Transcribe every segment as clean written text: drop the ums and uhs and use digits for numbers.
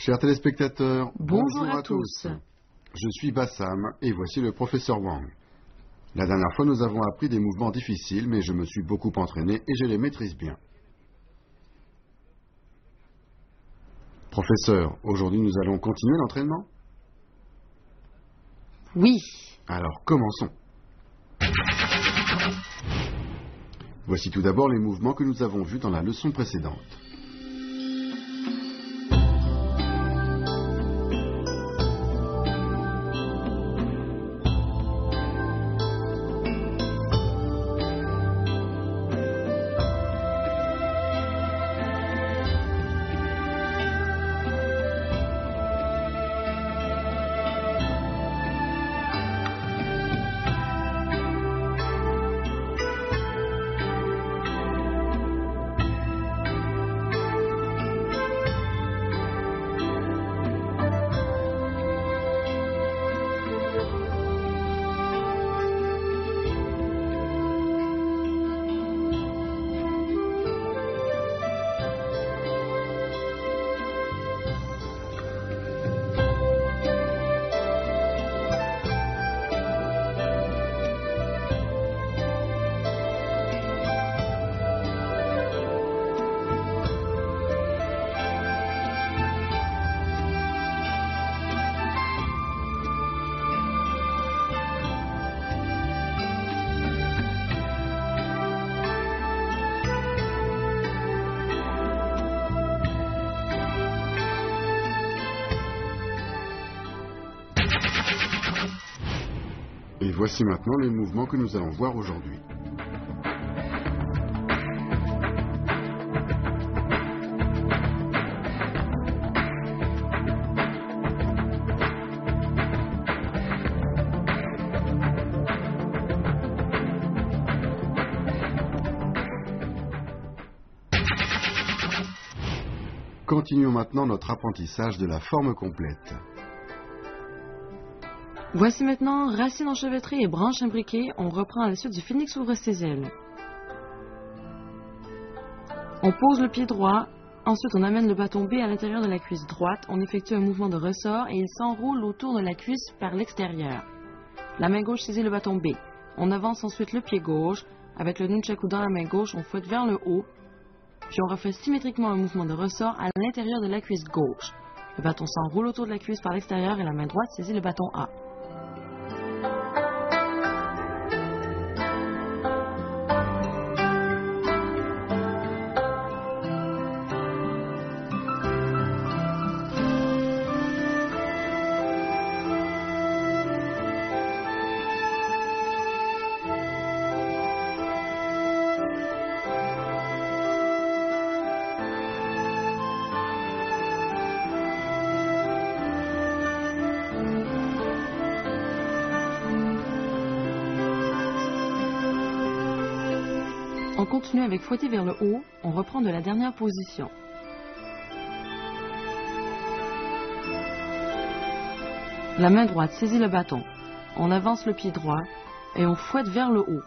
Chers téléspectateurs, bonjour à tous. Je suis Bassam et voici le professeur Wang. La dernière fois, nous avons appris des mouvements difficiles, mais je me suis beaucoup entraîné et je les maîtrise bien. Professeur, aujourd'hui nous allons continuer l'entraînement? Oui. Alors commençons. Voici tout d'abord les mouvements que nous avons vus dans la leçon précédente. Et voici maintenant les mouvements que nous allons voir aujourd'hui. Continuons maintenant notre apprentissage de la forme complète. Voici maintenant racine enchevêtrée et branche imbriquée. On reprend à la suite du phénix ouvre ses ailes. On pose le pied droit. Ensuite, on amène le bâton B à l'intérieur de la cuisse droite. On effectue un mouvement de ressort et il s'enroule autour de la cuisse par l'extérieur. La main gauche saisit le bâton B. On avance ensuite le pied gauche. Avec le nunchaku dans la main gauche, on fouette vers le haut. Puis on refait symétriquement un mouvement de ressort à l'intérieur de la cuisse gauche. Le bâton s'enroule autour de la cuisse par l'extérieur et la main droite saisit le bâton A. On continue avec fouetter vers le haut, on reprend de la dernière position. La main droite saisit le bâton, on avance le pied droit et on fouette vers le haut.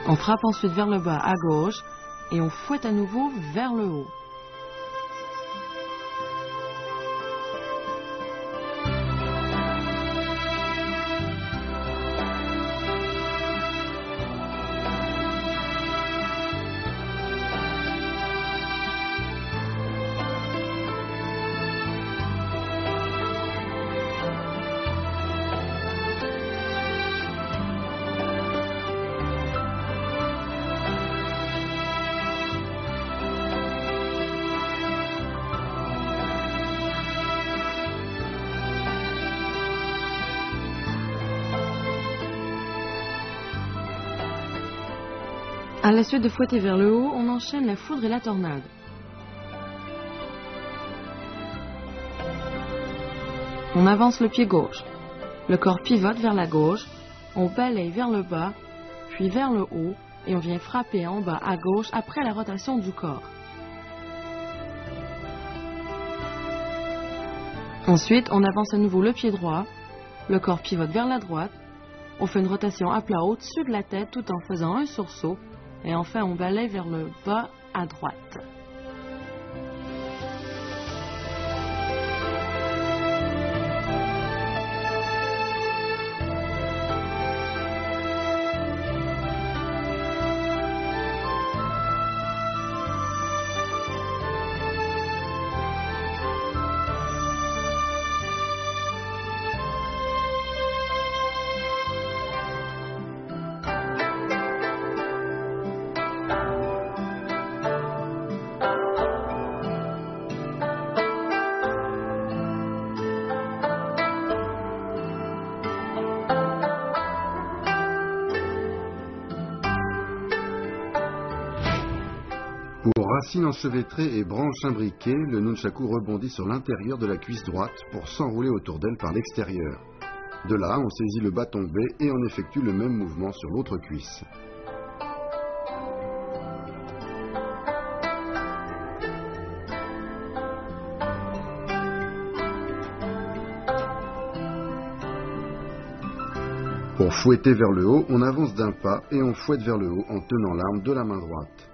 On frappe ensuite vers le bas à gauche et on fouette à nouveau vers le haut. À la suite de fouetter vers le haut, on enchaîne la foudre et la tornade. On avance le pied gauche. Le corps pivote vers la gauche. On balaye vers le bas, puis vers le haut, et on vient frapper en bas à gauche après la rotation du corps. Ensuite, on avance à nouveau le pied droit. Le corps pivote vers la droite. On fait une rotation à plat au-dessus de la tête tout en faisant un sursaut. Et enfin, on balaye vers le bas à droite. Pour racine enchevêtrée et branche imbriquée, le nunchaku rebondit sur l'intérieur de la cuisse droite pour s'enrouler autour d'elle par l'extérieur. De là, on saisit le bâton B et on effectue le même mouvement sur l'autre cuisse. Pour fouetter vers le haut, on avance d'un pas et on fouette vers le haut en tenant l'arme de la main droite.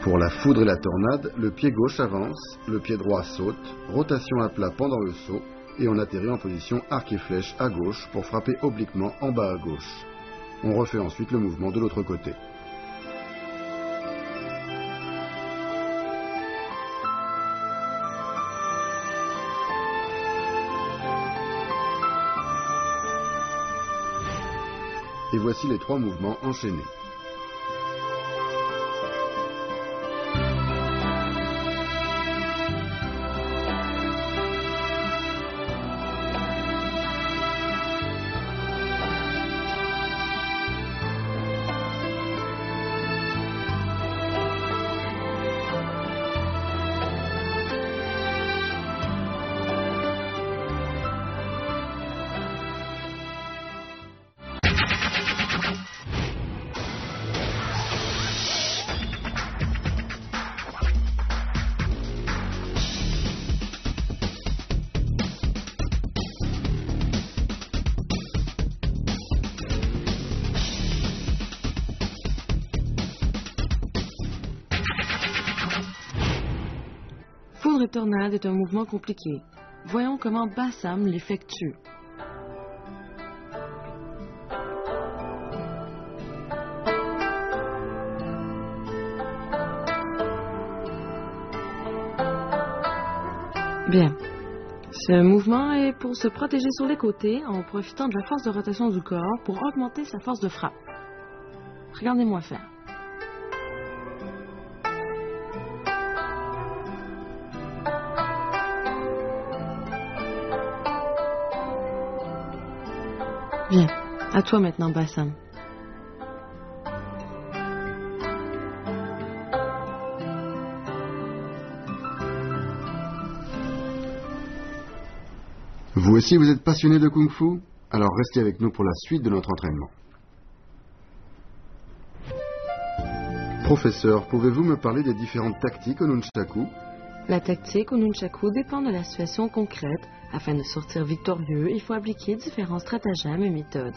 Pour la foudre et la tornade, le pied gauche avance, le pied droit saute, rotation à plat pendant le saut, et on atterrit en position arc et flèche à gauche pour frapper obliquement en bas à gauche. On refait ensuite le mouvement de l'autre côté. Et voici les 3 mouvements enchaînés. Foudre et tornade est un mouvement compliqué. Voyons comment Bassam l'effectue. Bien. Ce mouvement est pour se protéger sur les côtés en profitant de la force de rotation du corps pour augmenter sa force de frappe. Regardez-moi faire. Bien, à toi maintenant, Bassam. Vous aussi, vous êtes passionné de Kung Fu? Alors restez avec nous pour la suite de notre entraînement. Professeur, pouvez-vous me parler des différentes tactiques au nunchaku? La tactique au nunchaku dépend de la situation concrète. Afin de sortir victorieux, il faut appliquer différents stratagèmes et méthodes.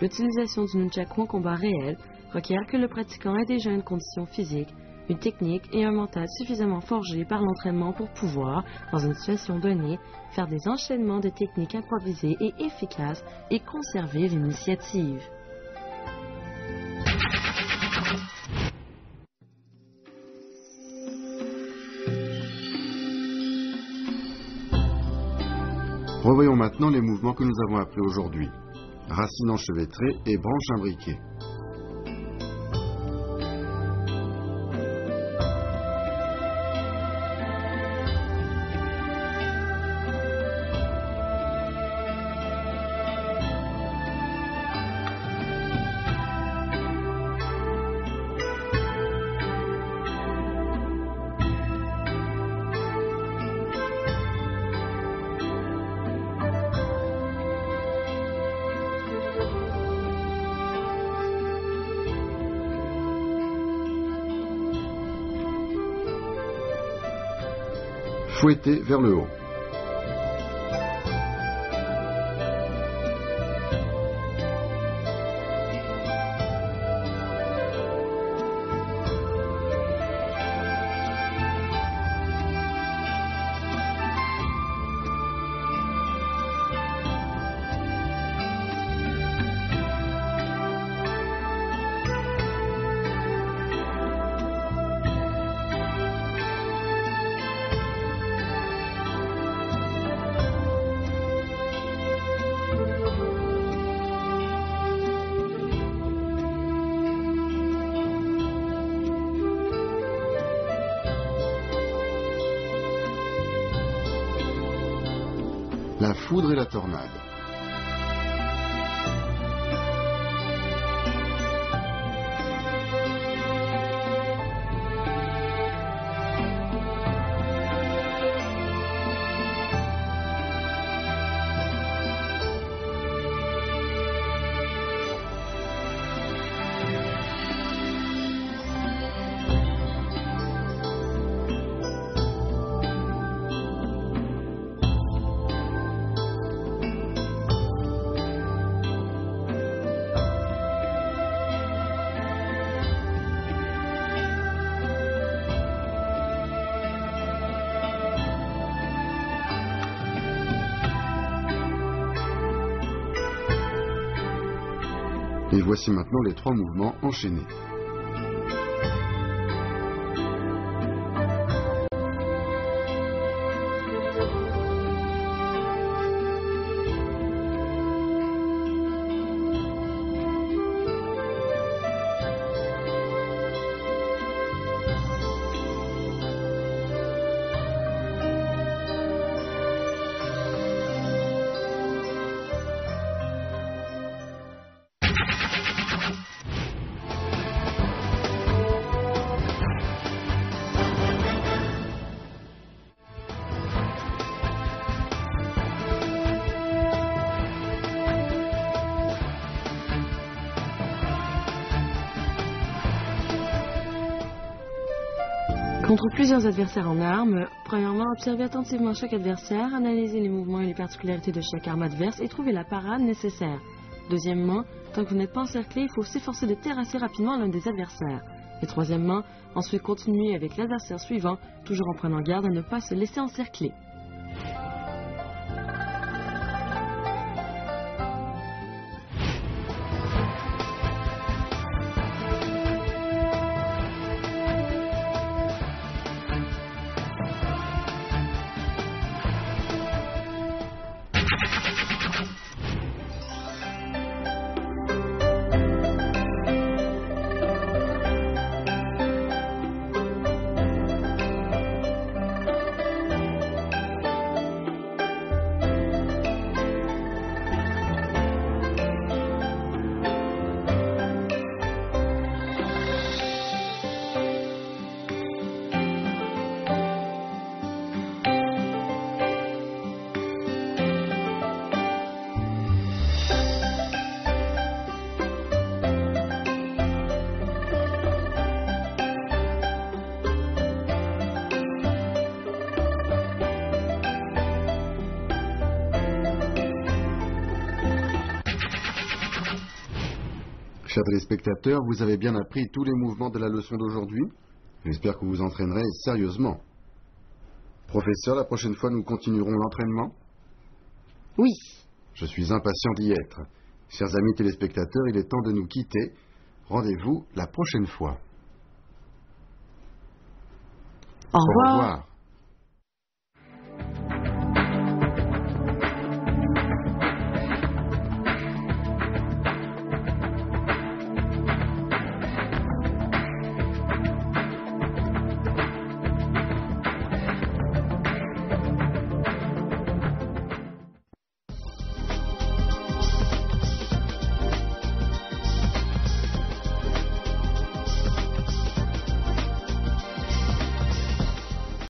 L'utilisation du nunchaku en combat réel requiert que le pratiquant ait déjà une condition physique, une technique et un mental suffisamment forgés par l'entraînement pour pouvoir, dans une situation donnée, faire des enchaînements de techniques improvisées et efficaces et conserver l'initiative. Revoyons maintenant les mouvements que nous avons appris aujourd'hui. Racine enchevêtrée et branche imbriquée. Fouetter vers le haut. La foudre et la tornade. Et voici maintenant les 3 mouvements enchaînés. Contre plusieurs adversaires en armes, premièrement, observez attentivement chaque adversaire, analysez les mouvements et les particularités de chaque arme adverse et trouvez la parade nécessaire. Deuxièmement, tant que vous n'êtes pas encerclé, il faut s'efforcer de terrasser rapidement l'un des adversaires. Et troisièmement, ensuite continuez avec l'adversaire suivant, toujours en prenant garde à ne pas se laisser encercler. Chers téléspectateurs, vous avez bien appris tous les mouvements de la leçon d'aujourd'hui. J'espère que vous vous entraînerez sérieusement. Professeur, la prochaine fois, nous continuerons l'entraînement? Oui. Je suis impatient d'y être. Chers amis téléspectateurs, il est temps de nous quitter. Rendez-vous la prochaine fois. Au revoir. Au revoir.